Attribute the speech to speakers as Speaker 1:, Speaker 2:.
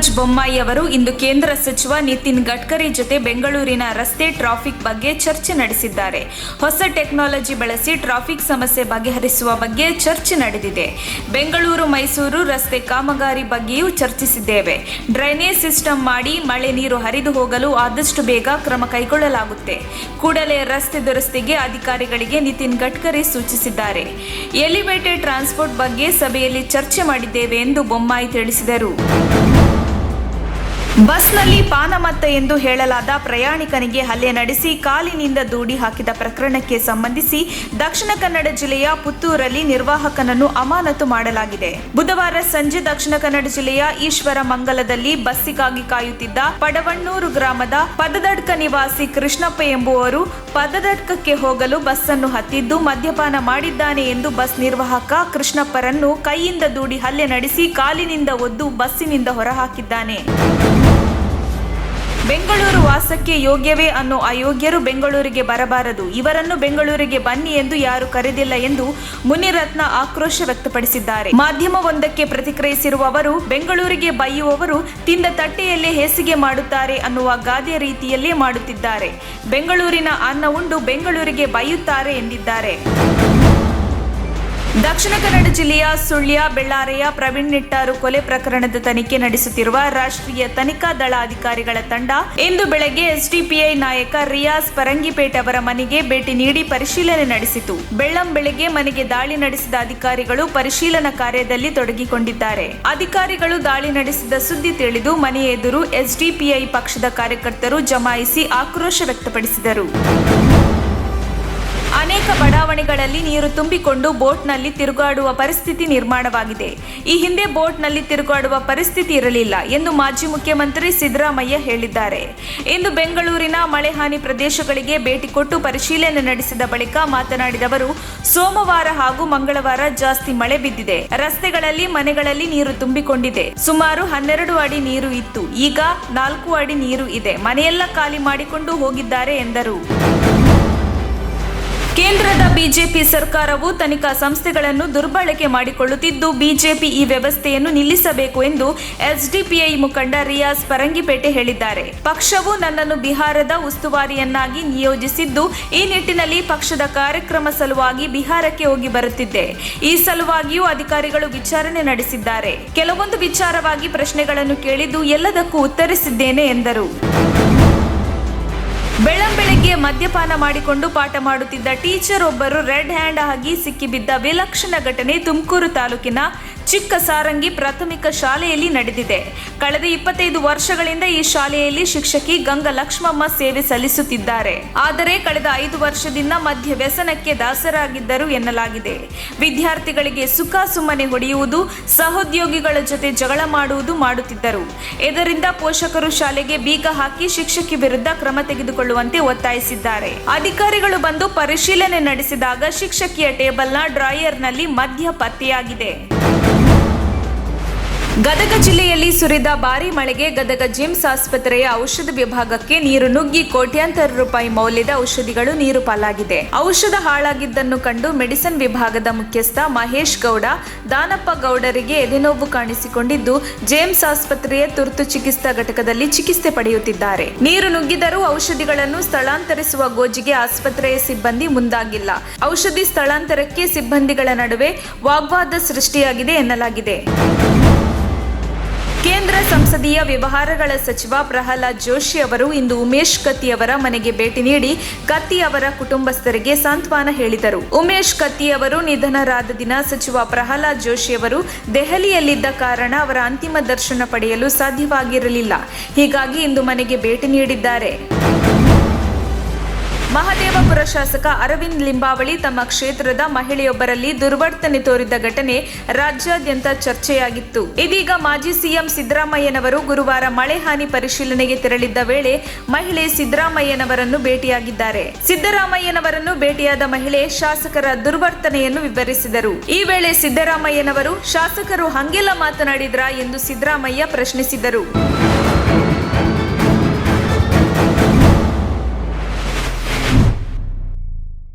Speaker 1: ಬಸವರಾಜ ಬೊಮ್ಮಾಯಿ ಅವರು ಇಂದು ಕೇಂದ್ರ ಸಚಿವ ನಿತಿನ್ ಗಡ್ಕರಿ ಜೊತೆ ಬೆಂಗಳೂರಿನ ರಸ್ತೆ ಟ್ರಾಫಿಕ್ ಬಗ್ಗೆ ಚರ್ಚೆ ನಡೆಸಿದ್ದಾರೆ. ಹೊಸ ಟೆಕ್ನಾಲಜಿ ಬಳಸಿ ಟ್ರಾಫಿಕ್ ಸಮಸ್ಯೆ ಬಗೆಹರಿಸುವ ಬಗ್ಗೆ ಚರ್ಚೆ ನಡೆದಿದೆ. ಬೆಂಗಳೂರು ಮೈಸೂರು ರಸ್ತೆ ಕಾಮಗಾರಿ ಬಗ್ಗೆಯೂ ಚರ್ಚಿಸಿದ್ದೇವೆ. ಡ್ರೈನೇಜ್ ಸಿಸ್ಟಮ್ ಮಾಡಿ ಮಳೆ ನೀರು ಹರಿದು ಹೋಗಲು ಆದಷ್ಟು ಬೇಗ ಕ್ರಮ ಕೈಗೊಳ್ಳಲಾಗುತ್ತೆ. ಕೂಡಲೇ ರಸ್ತೆ ದುರಸ್ತಿಗೆ ಅಧಿಕಾರಿಗಳಿಗೆ ನಿತಿನ್ ಗಡ್ಕರಿ ಸೂಚಿಸಿದ್ದಾರೆ. ಎಲಿವೇಟೆಡ್ ಟ್ರಾನ್ಸ್ಪೋರ್ಟ್ ಬಗ್ಗೆ ಸಭೆಯಲ್ಲಿ ಚರ್ಚೆ ಮಾಡಿದ್ದೇವೆ ಎಂದು ಬೊಮ್ಮಾಯಿ ತಿಳಿಸಿದರು. ಬಸ್ನಲ್ಲಿ ಪಾನಮತ್ತ ಎಂದು ಹೇಳಲಾದ ಪ್ರಯಾಣಿಕನಿಗೆ ಹಲ್ಲೆ ನಡೆಸಿ ಕಾಲಿನಿಂದ ದೂಡಿ ಹಾಕಿದ ಪ್ರಕರಣಕ್ಕೆ ಸಂಬಂಧಿಸಿ ದಕ್ಷಿಣ ಕನ್ನಡ ಜಿಲ್ಲೆಯ ಪುತ್ತೂರಲ್ಲಿ ನಿರ್ವಾಹಕನನ್ನು ಅಮಾನತು ಮಾಡಲಾಗಿದೆ. ಬುಧವಾರ ಸಂಜೆ ದಕ್ಷಿಣ ಕನ್ನಡ ಜಿಲ್ಲೆಯ ಈಶ್ವರ ಮಂಗಲದಲ್ಲಿ ಬಸ್ಸಿಗಾಗಿ ಕಾಯುತ್ತಿದ್ದ ಪಡವಣ್ಣೂರು ಗ್ರಾಮದ ಪದದಡ್ಕ ನಿವಾಸಿ ಕೃಷ್ಣಪ್ಪ ಎಂಬುವರು ಪದದಡ್ಕಕ್ಕೆ ಹೋಗಲು ಬಸ್ಸನ್ನು ಹತ್ತಿದ್ದು ಮದ್ಯಪಾನ ಮಾಡಿದ್ದಾನೆ ಎಂದು ಬಸ್ ನಿರ್ವಾಹಕ ಕೃಷ್ಣಪ್ಪರನ್ನು ಕೈಯಿಂದ ದೂಡಿ ಹಲ್ಲೆ ನಡೆಸಿ ಕಾಲಿನಿಂದ ಒದ್ದು ಬಸ್ಸಿನಿಂದ ಹೊರಹಾಕಿದ್ದಾನೆ. ಬೆಂಗಳೂರು ವಾಸಕ್ಕೆ ಯೋಗ್ಯವೇ ಅನ್ನೋ ಅಯೋಗ್ಯರು ಬೆಂಗಳೂರಿಗೆ ಬರಬಾರದು. ಇವರನ್ನು ಬೆಂಗಳೂರಿಗೆ ಬನ್ನಿ ಎಂದು ಯಾರು ಕರೆದಿಲ್ಲ ಎಂದು ಮುನಿರತ್ನ ಆಕ್ರೋಶ ವ್ಯಕ್ತಪಡಿಸಿದ್ದಾರೆ. ಮಾಧ್ಯಮವೊಂದಕ್ಕೆ ಪ್ರತಿಕ್ರಿಯಿಸಿರುವ ಅವರು, ಬೆಂಗಳೂರಿಗೆ ಬೈಯುವವರು ತಿಂದ ತಟ್ಟೆಯಲ್ಲೇ ಹೇಸಿಗೆ ಮಾಡುತ್ತಾರೆ ಅನ್ನುವ ಗಾದೆಯ ರೀತಿಯಲ್ಲೇ ಮಾಡುತ್ತಿದ್ದಾರೆ. ಬೆಂಗಳೂರಿನ ಅನ್ನ ಉಂಡು ಬೆಂಗಳೂರಿಗೆ ಬೈಯುತ್ತಾರೆ ಎಂದಿದ್ದಾರೆ. ದಕ್ಷಿಣ ಕನ್ನಡ ಜಿಲ್ಲೆಯ ಸುಳ್ಯ ಬೆಳ್ಳಾರೆಯ ಪ್ರವೀಣ್ ನಿಟ್ಟಾರು ಕೊಲೆ ಪ್ರಕರಣದ ತನಿಖೆ ನಡೆಸುತ್ತಿರುವ ರಾಷ್ಟ್ರೀಯ ತನಿಖಾ ದಳ ಅಧಿಕಾರಿಗಳ ತಂಡ ಇಂದು ಬೆಳಗ್ಗೆ ಎಸ್ಡಿಪಿಐ ನಾಯಕ ರಿಯಾಜ್ ಪರಂಗಿಪೇಟ್ ಅವರ ಮನೆಗೆ ಭೇಟಿ ನೀಡಿ ಪರಿಶೀಲನೆ ನಡೆಸಿತು. ಬೆಳ್ಳಂಬೆಳಗ್ಗೆ ಮನೆಗೆ ದಾಳಿ ನಡೆಸಿದ ಅಧಿಕಾರಿಗಳು ಪರಿಶೀಲನಾ ಕಾರ್ಯದಲ್ಲಿ ತೊಡಗಿಕೊಂಡಿದ್ದಾರೆ. ಅಧಿಕಾರಿಗಳು ದಾಳಿ ನಡೆಸಿದ ಸುದ್ದಿ ತಿಳಿದು ಮನೆ ಎದುರು ಎಸ್ಡಿಪಿಐ ಪಕ್ಷದ ಕಾರ್ಯಕರ್ತರು ಜಮಾಯಿಸಿ ಆಕ್ರೋಶ ವ್ಯಕ್ತಪಡಿಸಿದರು. ಅನೇಕ ಬಡಾವಣೆಗಳಲ್ಲಿ ನೀರು ತುಂಬಿಕೊಂಡು ಬೋಟ್ನಲ್ಲಿ ತಿರುಗಾಡುವ ಪರಿಸ್ಥಿತಿ ನಿರ್ಮಾಣವಾಗಿದೆ. ಈ ಹಿಂದೆ ಬೋಟ್ನಲ್ಲಿ ತಿರುಗಾಡುವ ಪರಿಸ್ಥಿತಿ ಇರಲಿಲ್ಲ ಎಂದು ಮಾಜಿ ಮುಖ್ಯಮಂತ್ರಿ ಸಿದ್ದರಾಮಯ್ಯ ಹೇಳಿದ್ದಾರೆ. ಇಂದು ಬೆಂಗಳೂರಿನ ಮಳೆ ಹಾನಿ ಪ್ರದೇಶಗಳಿಗೆ ಭೇಟಿ ಕೊಟ್ಟು ಪರಿಶೀಲನೆ ನಡೆಸಿದ ಬಳಿಕ ಮಾತನಾಡಿದ ಅವರು, ಸೋಮವಾರ ಹಾಗೂ ಮಂಗಳವಾರ ಜಾಸ್ತಿ ಮಳೆ ಬಿದ್ದಿದೆ. ರಸ್ತೆಗಳಲ್ಲಿ ಮನೆಗಳಲ್ಲಿ ನೀರು ತುಂಬಿಕೊಂಡಿದೆ. ಸುಮಾರು 12 ಅಡಿ ನೀರು ಇತ್ತು. ಈಗ 4 ಅಡಿ ನೀರು ಇದೆ. ಮನೆಯೆಲ್ಲ ಖಾಲಿ ಮಾಡಿಕೊಂಡು ಹೋಗಿದ್ದಾರೆ ಎಂದರು. ಕೇಂದ್ರದ ಬಿಜೆಪಿ ಸರ್ಕಾರವು ತನಿಖಾ ಸಂಸ್ಥೆಗಳನ್ನು ದುರ್ಬಳಕೆ ಮಾಡಿಕೊಳ್ಳುತ್ತಿದ್ದು, ಬಿಜೆಪಿ ಈ ವ್ಯವಸ್ಥೆಯನ್ನು ನಿಲ್ಲಿಸಬೇಕು ಎಂದು ಎಸ್ಡಿಪಿಐ ಮುಖಂಡ ರಿಯಾಜ್ ಪರಂಗಿಪೇಟೆ ಹೇಳಿದ್ದಾರೆ. ಪಕ್ಷವು ನನ್ನನ್ನು ಬಿಹಾರದ ಉಸ್ತುವಾರಿಯನ್ನಾಗಿ ನಿಯೋಜಿಸಿದ್ದು, ಈ ನಿಟ್ಟಿನಲ್ಲಿ ಪಕ್ಷದ ಕಾರ್ಯಕ್ರಮ ಸಲುವಾಗಿ ಬಿಹಾರಕ್ಕೆ ಹೋಗಿ ಬರುತ್ತಿದ್ದೆ. ಈ ಸಲುವಾಗಿಯೂ ಅಧಿಕಾರಿಗಳು ವಿಚಾರಣೆ ನಡೆಸಿದ್ದಾರೆ. ಕೆಲವೊಂದು ವಿಚಾರವಾಗಿ ಪ್ರಶ್ನೆಗಳನ್ನು ಕೇಳಿದ್ದು ಎಲ್ಲದಕ್ಕೂ ಉತ್ತರಿಸಿದ್ದೇನೆ ಎಂದರು. ಬೆಳ್ಳಂಬೆಳಗ್ಗೆ ಮದ್ಯಪಾನ ಮಾಡಿಕೊಂಡು ಪಾಠ ಮಾಡುತ್ತಿದ್ದ ಟೀಚರ್ ಒಬ್ಬರು ರೆಡ್ ಹ್ಯಾಂಡ್ ಆಗಿ ಸಿಕ್ಕಿಬಿದ್ದ ವಿಲಕ್ಷಣ ಘಟನೆ ತುಮಕೂರು ತಾಲೂಕಿನ ಚಿಕ್ಕ ಸಾರಂಗಿ ಪ್ರಾಥಮಿಕ ಶಾಲೆಯಲ್ಲಿ ನಡೆದಿದೆ. ಕಳೆದ 25 ವರ್ಷಗಳಿಂದ ಈ ಶಾಲೆಯಲ್ಲಿ ಶಿಕ್ಷಕಿ ಗಂಗಾ ಲಕ್ಷ್ಮಮ್ಮ ಸೇವೆ ಸಲ್ಲಿಸುತ್ತಿದ್ದಾರೆ. ಆದರೆ ಕಳೆದ 5 ವರ್ಷದಿಂದ ಮದ್ಯ ವ್ಯಸನಕ್ಕೆ ದಾಸರಾಗಿದ್ದರು ಎನ್ನಲಾಗಿದೆ. ವಿದ್ಯಾರ್ಥಿಗಳಿಗೆ ಸುಖ ಸುಮ್ಮನೆ ಹೊಡೆಯುವುದು, ಸಹೋದ್ಯೋಗಿಗಳ ಜೊತೆ ಜಗಳ ಮಾಡುವುದು ಮಾಡುತ್ತಿದ್ದರು. ಇದರಿಂದ ಪೋಷಕರು ಶಾಲೆಗೆ ಬೀಗ ಹಾಕಿ ಶಿಕ್ಷಕಿ ವಿರುದ್ಧ ಕ್ರಮ ತೆಗೆದುಕೊಳ್ಳುವಂತೆ ಒತ್ತಾಯಿಸಿದ್ದಾರೆ. ಅಧಿಕಾರಿಗಳು ಬಂದು ಪರಿಶೀಲನೆ ನಡೆಸಿದಾಗ ಶಿಕ್ಷಕಿಯ ಟೇಬಲ್ನ ಡ್ರಾಯರ್ನಲ್ಲಿ ಮದ್ಯ ಪತ್ತೆಯಾಗಿದೆ. ಗದಗ ಜಿಲ್ಲೆಯಲ್ಲಿ ಸುರಿದ ಭಾರೀ ಮಳೆಗೆ ಗದಗ ಜಿಮ್ಸ್ ಆಸ್ಪತ್ರೆಯ ಔಷಧ ವಿಭಾಗಕ್ಕೆ ನೀರು ನುಗ್ಗಿ ಕೋಟ್ಯಾಂತರ ರೂಪಾಯಿ ಮೌಲ್ಯದ ಔಷಧಿಗಳು ನೀರು ಪಾಲಾಗಿದೆ. ಔಷಧ ಹಾಳಾಗಿದ್ದನ್ನು ಕಂಡು ಮೆಡಿಸಿನ್ ವಿಭಾಗದ ಮುಖ್ಯಸ್ಥ ಮಹೇಶ್ ಗೌಡ, ದಾನಪ್ಪ ಗೌಡರಿಗೆ ಎದೆನೋವು ಕಾಣಿಸಿಕೊಂಡಿದ್ದು, ಜೇಮ್ಸ್ ಆಸ್ಪತ್ರೆಯ ತುರ್ತು ಚಿಕಿತ್ಸಾ ಘಟಕದಲ್ಲಿ ಚಿಕಿತ್ಸೆ ಪಡೆಯುತ್ತಿದ್ದಾರೆ. ನೀರು ನುಗ್ಗಿದರೂ ಔಷಧಿಗಳನ್ನು ಸ್ಥಳಾಂತರಿಸುವ ಗೋಜಿಗೆ ಆಸ್ಪತ್ರೆಯ ಸಿಬ್ಬಂದಿ ಮುಂದಾಗಿಲ್ಲ. ಔಷಧಿ ಸ್ಥಳಾಂತರಕ್ಕೆ ಸಿಬ್ಬಂದಿಗಳ ನಡುವೆ ವಾಗ್ವಾದ ಸೃಷ್ಟಿಯಾಗಿದೆ ಎನ್ನಲಾಗಿದೆ. ಕೇಂದ್ರ ಸಂಸದೀಯ ವ್ಯವಹಾರಗಳ ಸಚಿವ ಪ್ರಹ್ಲಾದ್ ಜೋಶಿ ಅವರು ಇಂದು ಉಮೇಶ್ ಕತ್ತಿ ಅವರ ಮನೆಗೆ ಭೇಟಿ ನೀಡಿ ಕತ್ತಿ ಅವರ ಕುಟುಂಬಸ್ಥರಿಗೆ ಸಾಂತ್ವನ ಹೇಳಿದರು. ಉಮೇಶ್ ಕತ್ತಿ ಅವರು ನಿಧನರಾದ ದಿನ ಸಚಿವ ಪ್ರಹ್ಲಾದ್ ಜೋಶಿ ಅವರು ದೆಹಲಿಯಲ್ಲಿದ್ದ ಕಾರಣ ಅವರ ಅಂತಿಮ ದರ್ಶನ ಪಡೆಯಲು ಸಾಧ್ಯವಾಗಿರಲಿಲ್ಲ. ಹೀಗಾಗಿ ಇಂದು ಮನೆಗೆ ಭೇಟಿ ನೀಡಿದ್ದಾರೆ. ಮಹದೇವಪುರ ಶಾಸಕ ಅರವಿಂದ್ ಲಿಂಬಾವಳಿ ತಮ್ಮ ಕ್ಷೇತ್ರದ ಮಹಿಳೆಯೊಬ್ಬರಲ್ಲಿ ದುರ್ವರ್ತನೆ ತೋರಿದ ಘಟನೆ ರಾಜ್ಯಾದ್ಯಂತ ಚರ್ಚೆಯಾಗಿತ್ತು. ಇದೀಗ ಮಾಜಿ ಸಿಎಂ ಸಿದ್ದರಾಮಯ್ಯನವರು ಗುರುವಾರ ಮಳೆ ಹಾನಿ ಪರಿಶೀಲನೆಗೆ ತೆರಳಿದ್ದ ವೇಳೆ ಮಹಿಳೆ ಸಿದ್ದರಾಮಯ್ಯನವರನ್ನು ಭೇಟಿಯಾಗಿದ್ದಾರೆ. ಸಿದ್ದರಾಮಯ್ಯನವರನ್ನು ಭೇಟಿಯಾದ ಮಹಿಳೆ ಶಾಸಕರ ದುರ್ವರ್ತನೆಯನ್ನು ವಿವರಿಸಿದರು. ಈ ವೇಳೆ ಸಿದ್ದರಾಮಯ್ಯನವರು ಶಾಸಕರು ಹಂಗೆಲ್ಲ ಮಾತನಾಡಿದ್ರಾ ಎಂದು ಸಿದ್ದರಾಮಯ್ಯ ಪ್ರಶ್ನಿಸಿದರು.